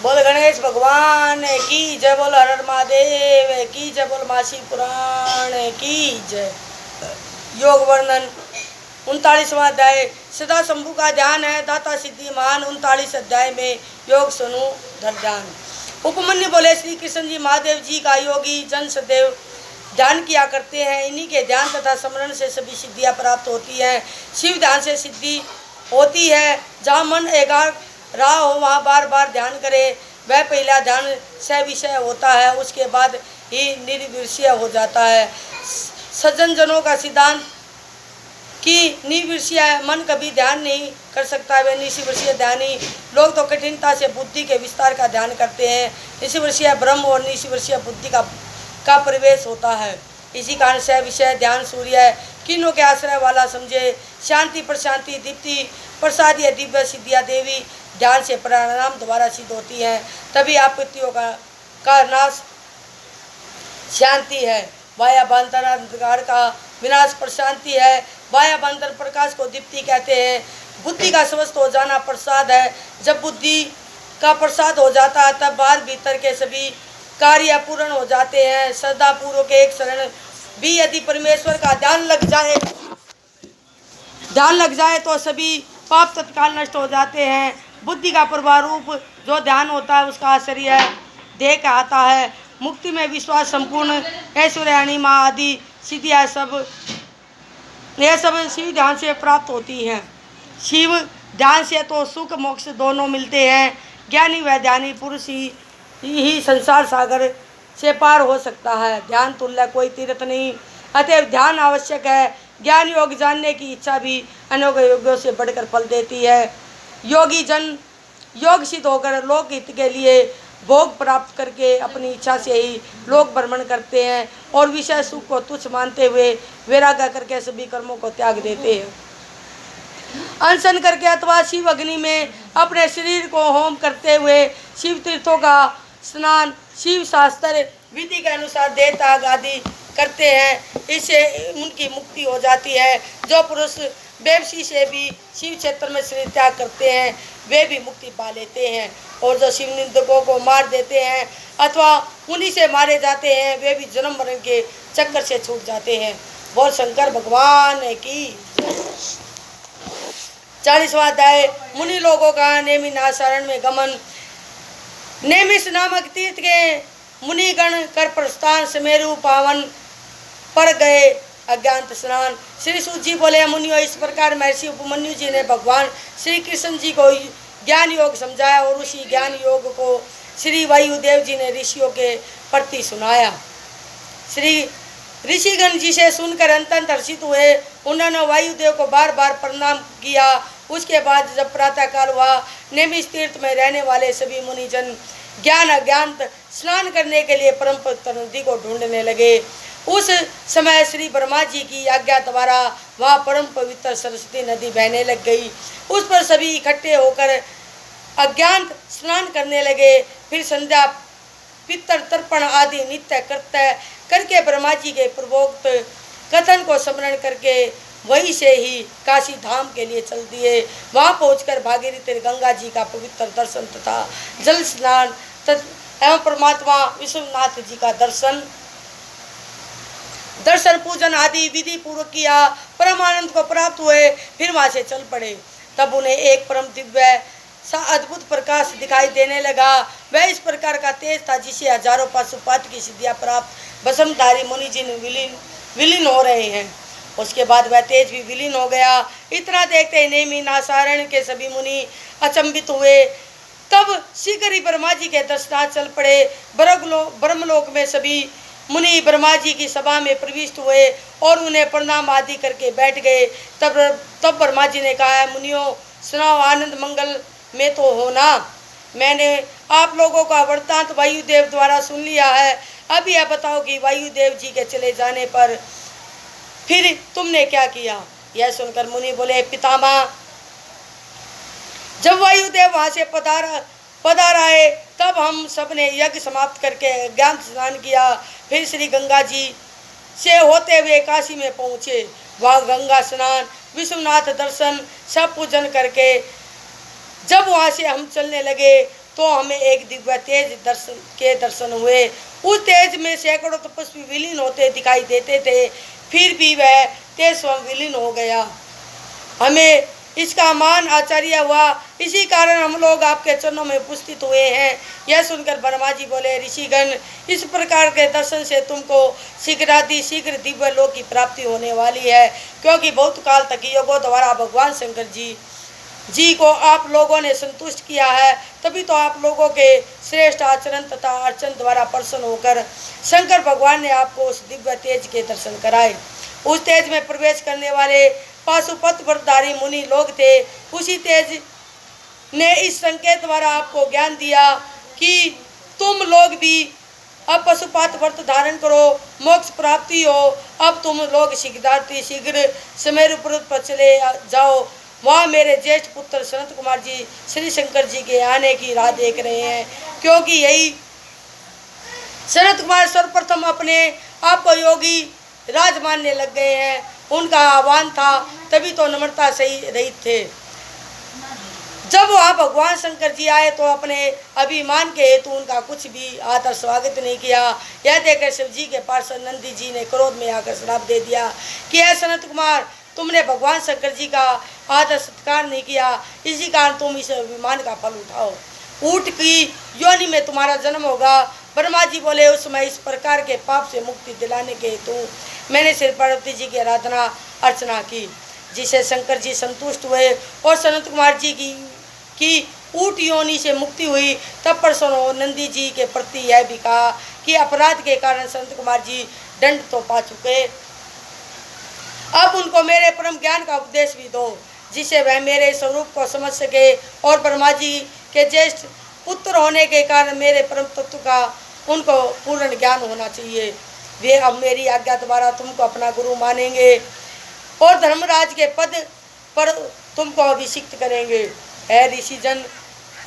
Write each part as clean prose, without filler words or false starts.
बोल गणेश भगवान की जय, बोल हर हर महादेव की जय, बोल मासी पुराण की जय। योग वर्णन 39वां अध्याय सदा शंभु का ध्यान है, दाता सिद्धि मान। 39 अध्याय में योग सुनु धर ध्यान। उपमन्यु बोले, श्री कृष्ण जी महादेव जी का योगी जन सदैव ध्यान किया करते हैं। इन्हीं के ध्यान तथा स्मरण से सभी सिद्धियां प्राप्त होती हैं। शिव ध्यान से सिद्धि होती है। जहाँ मन एकाग्र रहा हो वहाँ बार बार ध्यान करे। वह पहला ध्यान से विषय होता है, उसके बाद ही निर्विषय हो जाता है। सज्जन जनों का सिद्धांत कि निर्विषय मन कभी ध्यान नहीं कर सकता, वे निष्विषय ध्यानी लोग तो कठिनता से बुद्धि के विस्तार का ध्यान करते हैं। निष्विषय ब्रह्म और निष्विषय बुद्धि का प्रवेश होता है। इसी कारण से विषय ध्यान सूर्य किन्नों के आश्रय वाला समझे। शांति प्रशांति दीप्ति प्रसाद या दिव्य सिद्धियाँ देवी ध्यान से प्राणायाम द्वारा सिद्ध होती हैं। तभी आपत्तियों का नाश शांति है। वायाभ्यंतर अंधकार का विनाश प्रशांति है। वायाभ्यंतर प्रकाश को दीप्ति कहते हैं। बुद्धि का स्वस्थ हो जाना प्रसाद है। जब बुद्धि का प्रसाद हो जाता है तब बाहर भीतर के सभी कार्य पूर्ण हो जाते हैं। श्रद्धा पूर्वक एक शरण भी यदि परमेश्वर का ध्यान लग जाए तो सभी पाप तत्काल नष्ट हो जाते हैं। बुद्धि का प्रभाव रूप जो ध्यान होता है उसका आश्चर्य देह का आता है। मुक्ति में विश्वास संपूर्ण ऐश्वर्य अणिमा आदि सिद्धियाँ यह सब शिव ध्यान से प्राप्त होती हैं। शिव ध्यान से तो सुख मोक्ष दोनों मिलते हैं। ज्ञानी व ध्यानी पुरुष ही संसार सागर से पार हो सकता है। ध्यान तुल्य कोई तीर्थ नहीं, अतएव ध्यान आवश्यक है। ज्ञान योग जानने की इच्छा भी अनोख योगों से बढ़कर फल देती है। योगी जन योग सिद्ध होकर लोक हित के लिए भोग प्राप्त करके अपनी इच्छा से ही लोक भ्रमण करते हैं और विषय सुख को तुच्छ मानते हुए वैराग्य करके सभी कर्मों को त्याग देते हैं। अनशन करके अथवा शिव अग्नि में अपने शरीर को होम करते हुए शिव तीर्थों का स्नान शिव शास्त्र विधि के अनुसार देह त्याग आदि करते हैं। इससे उनकी मुक्ति हो जाती है। जो पुरुष बेवसी से भी शिव क्षेत्र में शरीर त्याग करते हैं वे भी मुक्ति पा लेते हैं। और जो शिव निंदकों को मार देते हैं अथवा उन्हीं से मारे जाते हैं वे भी जन्म मरण के चक्कर से छूट जाते हैं। बोल शंकर भगवान की। 40वां अध्याय मुनि लोगों का नेमि नासारण में गमन। नेमिष नामक तीर्थ के मुनिगण कर प्रस्थान समेरु पावन पर गए अज्ञात स्नान। श्री सूत जी बोले, मुनियों इस प्रकार महर्षि उपमन्यु जी ने भगवान श्री कृष्ण जी को ज्ञान योग समझाया और उसी ज्ञान योग को श्री वायुदेव जी ने ऋषियों के प्रति सुनाया। श्री ऋषिगण जी से सुनकर अत्यंत हर्षित हुए। उन्होंने वायुदेव को बार बार प्रणाम किया। उसके बाद जब प्रातःकाल हुआ नेमिष तीर्थ में रहने वाले सभी मुनिजन ज्ञान अज्ञान स्नान करने के लिए परम पवित्र नदी को ढूंढने लगे। उस समय श्री ब्रह्मा जी की आज्ञा द्वारा वहाँ परम पवित्र सरस्वती नदी बहने लग गई। उस पर सभी इकट्ठे होकर अज्ञान स्नान करने लगे। फिर संध्या पितर तर्पण आदि नित्य कृत्य करके ब्रह्मा जी के पूर्वोक्त कथन को स्मरण करके वहीं से ही काशी धाम के लिए चल दिए। वहाँ पहुंचकर भागीरथी गंगा जी का पवित्र दर्शन तथा जल स्नान एवं परमात्मा विश्वनाथ जी का दर्शन पूजन आदि विधि पूर्वक किया। परमानंद को प्राप्त हुए। फिर वहाँ से चल पड़े। तब उन्हें एक परम दिव्य सा अद्भुत प्रकाश दिखाई देने लगा। वह इस प्रकार का तेज था जिसे हजारों पशुपात की सिद्धियां प्राप्त भस्मधारी मुनि जिन विलीन हो रहे हैं। उसके बाद वह तेज भी विलीन हो गया। इतना देखते ही नेमि नासारण के सभी मुनि अचंभित हुए। तब शीघ्र ही ब्रह्मा जी के दर्शनार्थ चल पड़े। ब्रह्मलोक में सभी मुनि ब्रह्मा जी की सभा में प्रविष्ट हुए और उन्हें प्रणाम आदि करके बैठ गए। तब ब्रह्मा जी ने कहा, मुनियों सुनाओ, आनंद मंगल में तो हो ना। मैंने आप लोगों का वृत्तांत वायुदेव द्वारा सुन लिया है। अब यह बताओ कि वायुदेव जी के चले जाने पर फिर तुमने क्या किया। यह सुनकर मुनि बोले, पितामह, जब वायुदेव वहाँ से पधार आए तब हम सब ने यज्ञ समाप्त करके ज्ञान स्नान किया। फिर श्री गंगा जी से होते हुए काशी में पहुँचे। वहाँ गंगा स्नान विश्वनाथ दर्शन सब पूजन करके जब वहाँ से हम चलने लगे तो हमें एक दिव्य तेज दर्शन हुए। उस तेज में सैकड़ों तपस्वी विलीन होते दिखाई देते थे, फिर भी वह तेज स्वयं विलीन हो गया। हमें इसका मान आश्चर्य हुआ, इसी कारण हम लोग आपके चरणों में उपस्थित हुए हैं। यह सुनकर ब्रह्मा जी बोले, ऋषिगण, इस प्रकार के दर्शन से तुमको शीघ्र दिव्य लोक की प्राप्ति होने वाली है, क्योंकि बहुत काल तक योगों द्वारा भगवान शंकर जी को आप लोगों ने संतुष्ट किया है। तभी तो आप लोगों के श्रेष्ठ आचरण तथा अर्चन द्वारा प्रसन्न होकर शंकर भगवान ने आपको उस दिव्य तेज के दर्शन कराए। उस तेज में प्रवेश करने वाले पाशुपत व्रतधारी मुनि लोग थे। उसी तेज ने इस संकेत द्वारा आपको ज्ञान दिया कि तुम लोग भी अब पशुपात व्रत धारण करो, मोक्ष प्राप्ति हो। अब तुम लोग शीघ्र सुमेरु पर्वत पर चले जाओ। वहाँ मेरे ज्येष्ठ पुत्र सनत कुमार जी श्री शंकर जी के आने की राह देख रहे हैं, क्योंकि यही सनत कुमार सर्वप्रथम अपने आप को योगी राज मानने लग गए हैं। उनका आह्वान था, तभी तो नम्रता सही रहित थे। जब वहाँ भगवान शंकर जी आए तो अपने अभिमान के हेतु उनका कुछ भी आदर स्वागत नहीं किया। यह देखकर शिव जी के पार्षद नंदी जी ने क्रोध में आकर श्राप दे दिया कि ऐ सनत कुमार, तुमने भगवान शंकर जी का आदर सत्कार नहीं किया, इसी कारण तुम इस अभिमान का फल उठाओ। ऊँट की योनि में तुम्हारा जन्म होगा। ब्रह्मा जी बोले, उस समय इस प्रकार के पाप से मुक्ति दिलाने के हेतु मैंने श्री पार्वती जी की आराधना अर्चना की, जिसे शंकर जी संतुष्ट हुए और सनत कुमार जी की ऊँट योनि से मुक्ति हुई। तब प्रसन्न हो नंदी जी के प्रति यह भी कहा कि अपराध के कारण सनत कुमार जी दंड तो पा चुके, अब उनको मेरे परम ज्ञान का उपदेश भी दो, जिससे वह मेरे स्वरूप को समझ सके। और ब्रह्मा जी के ज्येष्ठ पुत्र होने के कारण मेरे परम तत्व का उनको पूर्ण ज्ञान होना चाहिए। वे अब मेरी आज्ञा द्वारा तुमको अपना गुरु मानेंगे और धर्मराज के पद पर तुमको अभिषिक्त करेंगे। है ऋषिजन,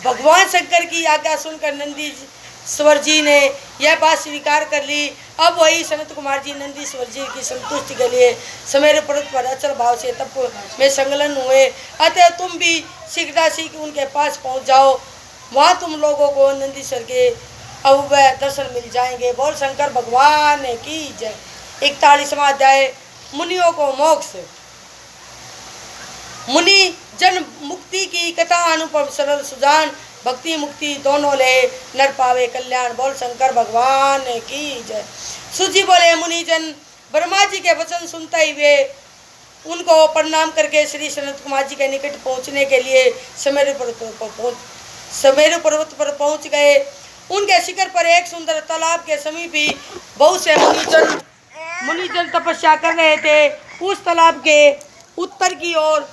भगवान शंकर की आज्ञा सुनकर नंदीश्वर जी ने यह बात स्वीकार कर ली। अब वही सनत कुमार जी नंदीश्वर जी की संतुष्टि के लिए सुमेरु पर्वत पर अचल भाव से तप में संलग्न हुए। अतः तुम भी शीघ्र उनके पास पहुंच जाओ, वहाँ तुम लोगों को नंदीश्वर के अव्यय दर्शन मिल जाएंगे। बोल शंकर भगवान की जय। 41वां अध्याय, मुनियों को मोक्ष। मुनि जन मुक्ति की कथा अनुपम सरल सुजान, भक्ति मुक्ति दोनों ले नर पावे कल्याण। बोल शंकर भगवान की जय। सुजी बोले, मुनि जन ब्रह्मा जी के वचन सुनते ही वे उनको प्रणाम करके श्री सनत कुमार जी के निकट पहुंचने के लिए सुमेरु पर्वत पर पहुंच गए। उनके शिखर पर एक सुंदर तालाब के समीप ही बहुत से मुनिजन तपस्या कर रहे थे। उस तालाब के उत्तर की ओर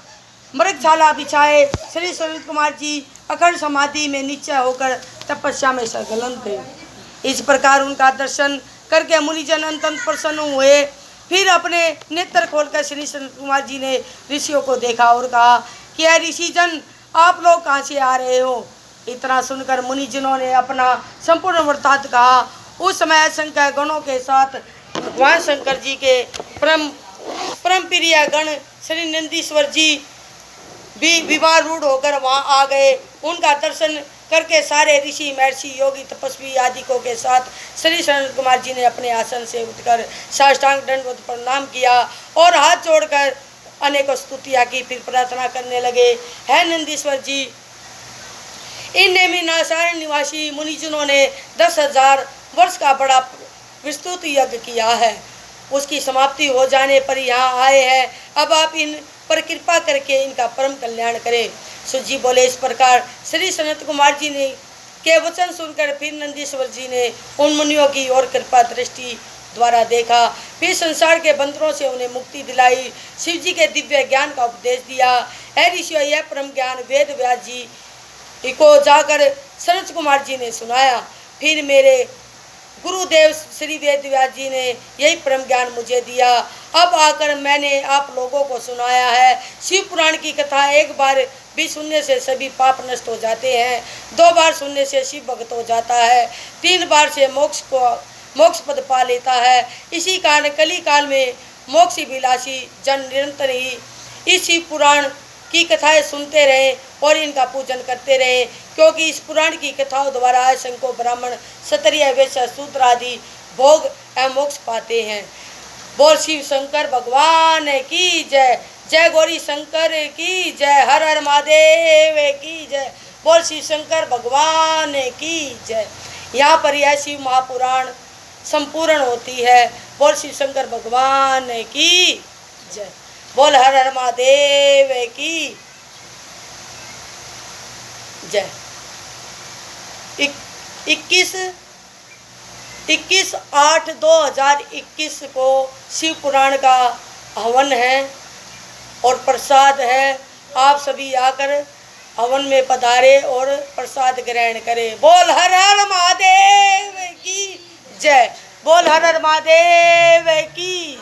मृगशाला बिछाए श्री सनत कुमार जी अखंड समाधि में नीचे होकर तपस्या में संलग्न थे। इस प्रकार उनका दर्शन करके मुनिजन अत्यंत प्रसन्न हुए। फिर अपने नेत्र खोलकर श्री सनत कुमार जी ने ऋषियों को देखा और कहा कि यह ऋषिजन, आप लोग कहाँ से आ रहे हो? इतना सुनकर मुनिजनों ने अपना संपूर्ण वृत्तांत कहा। उस समय असंख्य गणों के साथ भगवान शंकर जी के परम प्रिय गण श्री नंदीश्वर जी भी विवाह रूढ़ होकर वहां आ गए। उनका दर्शन करके सारे ऋषि महर्षि योगी तपस्वी आदिकों के साथ श्री सनत कुमार जी ने अपने आसन से उठकर साष्टांग दंडवत प्रणाम किया और हाथ जोड़कर अनेक स्तुतियाँ की। फिर प्रार्थना करने लगे, है नंदीश्वर जी, इन नेमिनासारण निवासी मुनिजनों ने 10,000 वर्ष का बड़ा विस्तृत यज्ञ किया है, उसकी समाप्ति हो जाने पर यहाँ आए हैं। अब आप इन पर कृपा करके इनका परम कल्याण करें। सुजी बोले, इस प्रकार श्री सनत कुमार जी ने के वचन सुनकर फिर नंदीश्वर जी ने उन मुनियों की ओर कृपा दृष्टि द्वारा देखा। फिर संसार के बंदरों से उन्हें मुक्ति दिलाई, शिव जी के दिव्य ज्ञान का उपदेश दिया। है ऋषियों, यह परम ज्ञान वेद व्यास जी को जाकर सनत कुमार जी ने सुनाया। फिर मेरे गुरुदेव श्री वेद व्यास जी ने यही परम ज्ञान मुझे दिया। अब आकर मैंने आप लोगों को सुनाया है। शिव पुराण की कथा एक बार भी सुनने से सभी पाप नष्ट हो जाते हैं, 2 बार सुनने से शिव भक्त हो जाता है, 3 बार से मोक्ष पद पा लेता है। इसी कारण कली काल में मोक्ष विलासी जन निरंतर ही इस शिव पुराण की कथाएं सुनते रहें और इनका पूजन करते रहें, क्योंकि इस पुराण की कथाओं द्वारा असंख्य ब्राह्मण क्षत्रिय वैश्य शूद्र आदि भोग एवं मोक्ष पाते हैं। बोल शिव शंकर भगवान की जय। जय गौरी शंकर की जय। हर हर महादेव की जय। बोल शिव शंकर भगवान की जय। यहाँ पर यह शिव महापुराण संपूर्ण होती है। बोल शिव शंकर भगवान की जय। बोल हर हर महादेव की जय। 21/8/2021 को शिव पुराण का हवन है और प्रसाद है। आप सभी आकर हवन में पधारे और प्रसाद ग्रहण करें। बोल हर हर महादेव की जय। बोल हर हर महादेव की